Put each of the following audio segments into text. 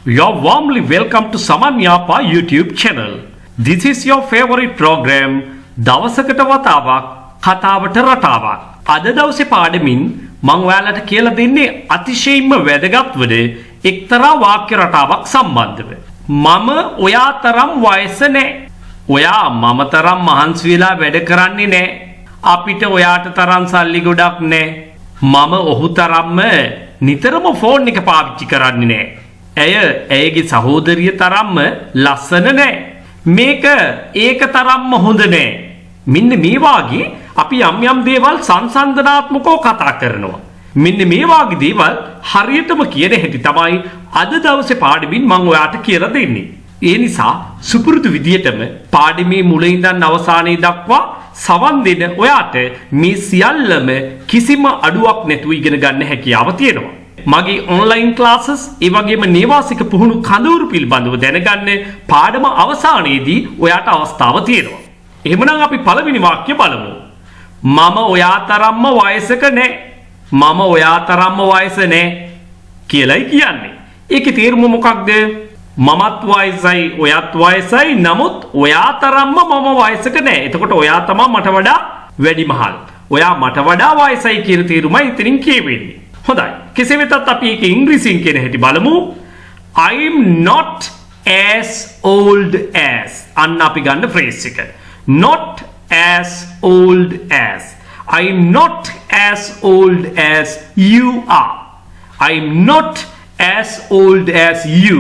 You're warmly welcome to Saman Yapa YouTube channel. This is your favorite program, දවසකට වතාවක් කතාවට රටාවක්. අද දවසේ පාඩමින් මම ඔයාලට කියලා දෙන්නේ අතිශයින්ම වැදගත් වන එක්තරා වාක්‍ය රටාවක් සම්බන්ධව. මම ඔයා තරම් වයස නැහැ. ඔයා මම තරම් මහන්සි වෙලා වැඩ කරන්නේ නැහැ. අපිට ඔයාට තරම් සල්ලි ගොඩක් නැහැ. මම ඔහු තරම්ම නිතරම ෆෝන් එක පාවිච්චි කරන්නේ නැහැ. ඇයගේ සහෝදරිය තරම්ම ලස්සන නැහැ. මේක ඒක තරම්ම හොඳ නැහැ. මෙන්න මේ වාගේ අපි යම් දේවල් සංසන්දනාත්මකව කතා කරනවා. මෙන්න මේ වාගේ දේවල් හරියටම කියන හැටි තමයි අද දවසේ පාඩමින් මම ඔයාට කියලා දෙන්නේ. ඒ නිසා සුපුරුදු විදියටම පාඩමේ මුල ඉඳන් අවසානයේ දක්වා සවන් දෙන ඔයාට මේ සියල්ලම කිසිම අඩුවක් නැතුව ඉගෙන ගන්න හැකියාව තියෙනවා. මගේ ඔන්ලයින් ක්ලාසස් ඒ වගේම නේවාසික පුහුණු කඳවුරු පිළිබඳව දැනගන්න පාඩම අවසානයේදී ඔයාට අවස්ථාව තියෙනවා. එහෙමනම් අපි පළවෙනි වාක්‍ය බලමු. මම ඔයා තරම්ම වයසක නැහැ. මම ඔයා තරම්ම වයස නැහැ කියලායි කියන්නේ. ඒකේ තේරුම මොකක්ද? මමත් වයසයි ඔයත් වයසයි නමුත් ඔයා තරම්ම මම වයසක නැහැ. එතකොට ඔයා තමයි මට වඩා වැඩිමහල්. ඔයා මට වඩා වයසයි කියන තේරුමයි එතනින් කියවෙන්නේ. හොඳයි. කෙසේ වෙතත් අපි ඒක ඉංග්‍රීසියෙන් කියන හැටි බලමු. I'm not as old as. අන්න අපි ගන්න ෆ්‍රේස් එක. Not as old as. I'm not as old as you are. I'm not as old as you.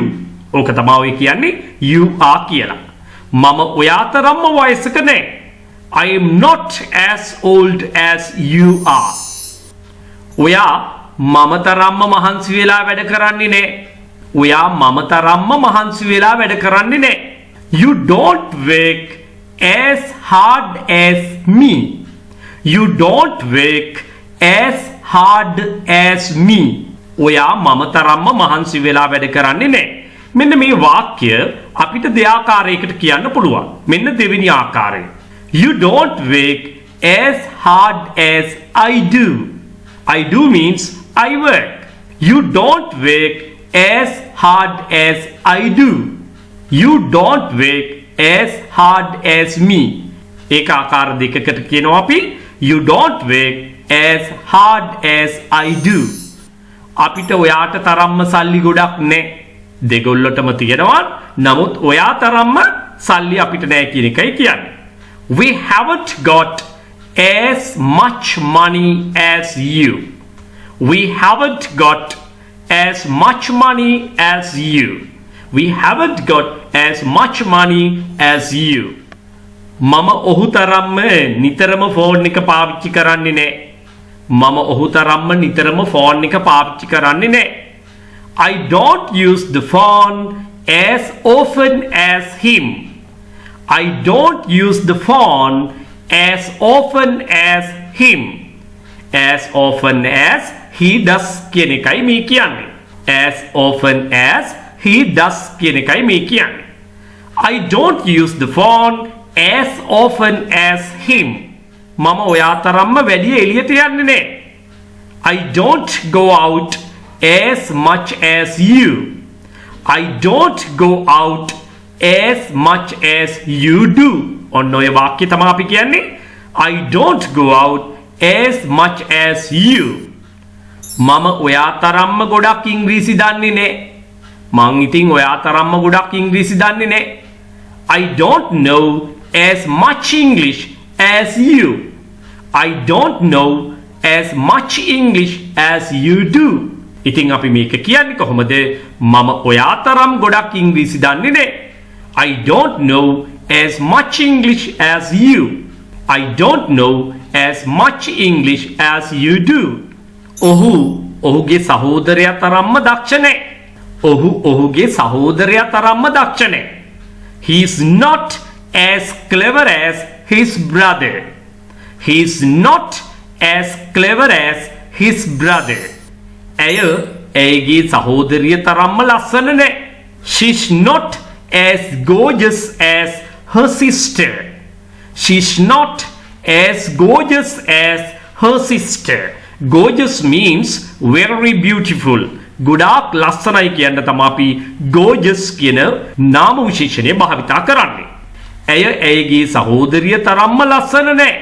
ඕක තමයි කියන්නේ you are කියලා. මම ඔයා තරම්ම වයසක නැහැ. I am not as old as you are. ඔයා මම තරම්ම මහන්සි වෙලා වැඩ කරන්නේ නැහැ. ඔයා මම තරම්ම මහන්සි වෙලා වැඩ කරන්නේ නැහැ. You don't work as hard as me. You don't work as hard as me. ඔයා මම තරම්ම මහන්සි වෙලා වැඩ කරන්නේ නැහැ. මෙන්න මේ වාක්‍ය අපිට දෙආකාරයකට කියන්න පුළුවන්. මෙන්න දෙවෙනි ආකාරය. You don't work as hard as I do. I do means I work. You don't work as hard as I do. You don't work as hard as me. ඒක ආකාර දෙකකට කියනවා අපි you don't work as hard as I do. අපිට ඔයාට තරම්ම සල්ලි ගොඩක් නැහැ. දෙගොල්ලටම තියෙනවා. නමුත් ඔයා තරම්ම සල්ලි අපිට නැහැ කියන එකයි කියන්නේ. We haven't got as much money as you. We haven't got as much money as you. We haven't got as much money as you. මම ඔහු තරම්ම නිතරම ෆෝන් එක පාවිච්චි කරන්නේ නැහැ. මම ඔහු තරම්ම නිතරම ෆෝන් එක පාවිච්චි කරන්නේ නැහැ. I don't use the phone as often as him. I don't use the phone as often as him. As often as he does කියන එකයි මේ කියන්නේ. As often as he does කියන එකයි මේ කියන්නේ. I don't use the phone as often as him. මම ඔයා තරම්ම වැඩි එළියට යන්නේ නැහැ. I don't go out as much as you. I don't go out as much as you do. ඔන්න ඔය වාක්‍ය තමයි අපි කියන්නේ. I don't go out as much as you. මම ඔයා තරම්ම ගොඩක් ඉංග්‍රීසි දන්නේ නැහැ. මං ඉතින් ඔයා තරම්ම ගොඩක් ඉංග්‍රීසි දන්නේ නැහැ. I don't know as much English as you. I don't know as much English as you do. ඉතින් අපි මේක කියන්නේ කොහොමද? මම ඔයා තරම් ගොඩක් ඉංග්‍රීසි දන්නේ නැහැ. I don't know as much English as you. I don't know as much English as you do. ඔහුගේ සහෝදරයා තරම්ම දක්ෂ නැහැ. ඔහුගේ සහෝදරයා තරම්ම දක්ෂ නැහැ. He is not as clever as his brother. He is not as clever as his brother. ඇයගේ සහෝදරිය තරම්ම ලස්සන නැහැ. She's not as gorgeous as her sister. She's not as gorgeous as her sister. Gorgeous means very beautiful. ගොඩාක් ලස්සනයි කියන්න තමයි අපි gorgeous කියන නාම විශේෂණය භාවිතා කරන්නේ. ඇය ඇයගේ සහෝදරිය තරම්ම ලස්සන නෑ.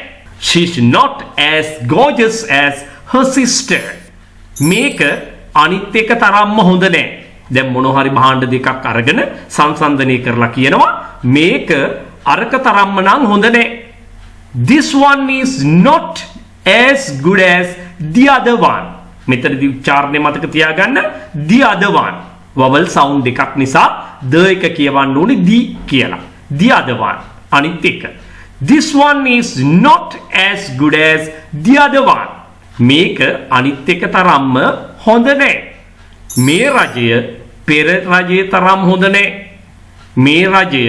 She is not as gorgeous as her sister. මේක අනිත් එක තරම්ම හොඳ නෑ. දැන් මොන හරි භාණ්ඩ දෙකක් අරගෙන සංසන්දනය කරලා කියනවා මේක අරක තරම්ම නම් හොඳ නෑ. This one is not as good as the other one. මෙතනදී උච්චාරණය මතක තියාගන්න the other one. vowel sound එකක් නිසා the එක කියවන්න ඕනේ the කියලා. The other one. අනිත් එක. This one is not as good as the other one. මේක අනිත් එක තරම්ම හොඳ නෑ. මේ රජය පෙර රජයේ තරම් හොඳ නෑ. මේ රජය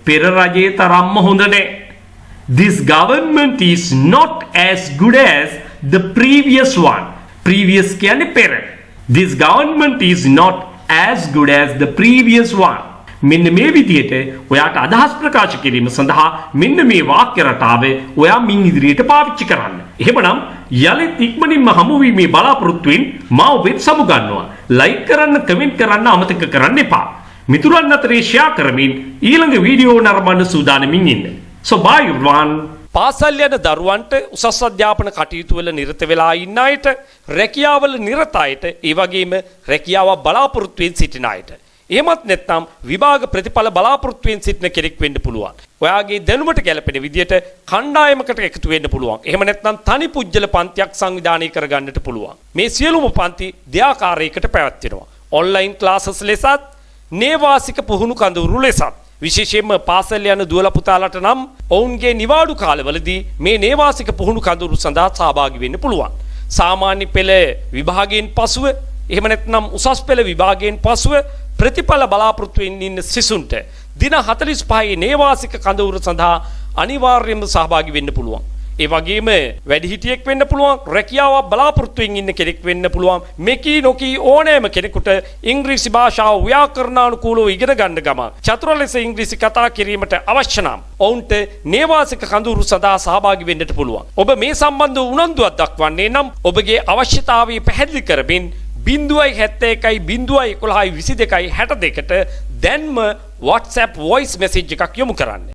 පෙර රජයේ තරම්ම හොඳ නෑ. This government is not as good as the previous one. Previous කියන්නේ පෙර. This government is not as good as the previous one. මෙන්න මේ විදිහට ඔයාට අදහස් ප්‍රකාශ කිරීම සඳහා මෙන්න මේ වාක්‍ය රටාව ඔයා මින් ඉදිරියට පාවිච්චි කරන්න. එහෙමනම් යලිත් ඉක්මනින්ම හමුවීමේ බලාපොරොත්තුවෙන් මා ඔබෙත් සමුගන්නවා. ලයික් කරන්න, කමෙන්ට් කරන්න අමතක කරන්න එපා. මිතුරන් අතරේ ෂෙයා කරමින් ඊළඟ වීඩියෝ නරඹන්න සූදානමින් ඉන්න. So bye everyone. පාසල් යන දරුවන්ට උසස් අධ්‍යාපන කටයුතු වල නිරත වෙලා ඉන්න අයට, රැකියාවල නිරත අයට, ඒ වගේම රැකියාව බලාපොරොත්තුෙන් සිටින අයට, එහෙමත් නැත්නම් විභාග ප්‍රතිඵල බලාපොරොත්තුෙන් සිටින කෙනෙක් වෙන්න පුළුවන්. ඔයාගේ දැනුමට ගැලපෙන විදියට කණ්ඩායමකට එකතු වෙන්න පුළුවන්. එහෙම නැත්නම් තනි පුජ්‍යල පන්තියක් සංවිධානය කරගන්නට පුළුවන්. මේ සියලුම පන්ති දෙආකාරයකට පැවැත්වෙනවා. ඔන්ලයින් ක්ලාසස් ලෙසත්, නේවාසික පුහුණු කඳවුරු ලෙසත්. විශේෂයෙන්ම පාසල් යන දුවලා පුතාලට නම් ඔවුන්ගේ නිවාඩු කාලවලදී මේ නේවාසික පුහුණු කඳවුරු සඳහා සහභාගී වෙන්න පුළුවන්. සාමාන්‍ය පෙළ විභාගයෙන් පසුව, එහෙම නැත්නම් උසස් පෙළ විභාගයෙන් පසුව ප්‍රතිඵල බලාපොරොත්තු වෙන්න ඉන්න සිසුන්ට දින 45 නේවාසික කඳවුර සඳහා අනිවාර්යයෙන්ම සහභාගී වෙන්න පුළුවන්. ඒ වගේම වැඩිහිටියෙක් වෙන්න පුළුවන්, රැකියාවක් බලාපොරොත්තු වෙමින් ඉන්න කෙනෙක් වෙන්න පුළුවන්. මෙකී නොකී ඕනෑම කෙනෙකුට ඉංග්‍රීසි භාෂාව ව්‍යාකරණානුකූලව ඉගෙන ගන්න ගම චතුර ලෙස ඉංග්‍රීසි කතා කිරීමට අවශ්‍ය නම් ඔවුන්ට නේවාසික කඳවුරු සඳහා සහභාගී වෙන්නට පුළුවන්. ඔබ මේ සම්බන්ධව උනන්දුවක් දක්වන්නේ නම් ඔබගේ අවශ්‍යතාවය පැහැදිලි කරමින් 071 011 22 62ට දැන්ම WhatsApp voice message එකක් යොමු කරන්න.